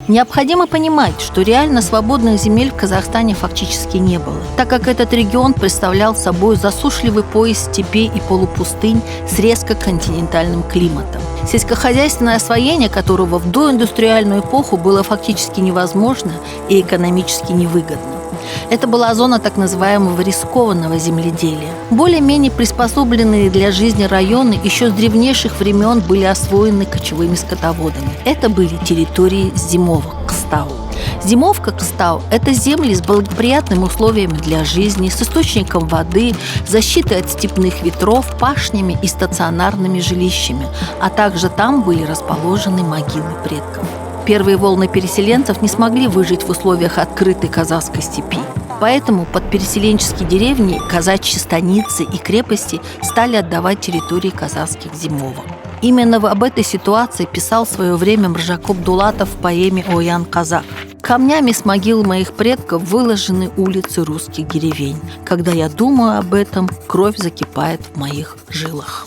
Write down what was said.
Необходимо понимать, что реально свободных земель в Казахстане фактически не было, так как этот регион представлял собой засушливый пояс степей и полупустынь с резко континентальным климатом, сельскохозяйственное освоение которого в доиндустриальную эпоху было фактически невозможно и экономически невыгодно. Это была зона так называемого рискованного земледелия. Более-менее приспособленные для жизни районы еще с древнейших времен были освоены кочевыми скотоводами. Это были территории зимовок кстау. Зимовка кстау – это земли с благоприятными условиями для жизни, с источником воды, защитой от степных ветров, пашнями и стационарными жилищами, а также там были расположены могилы предков. Первые волны переселенцев не смогли выжить в условиях открытой казахской степи. Поэтому под переселенческие деревни, казачьи станицы и крепости стали отдавать территории казахских зимовок. Именно об этой ситуации писал в свое время Міржақып Дулатов в поэме «Оян казак». Камнями с могил моих предков выложены улицы русских деревень. Когда я думаю об этом, кровь закипает в моих жилах.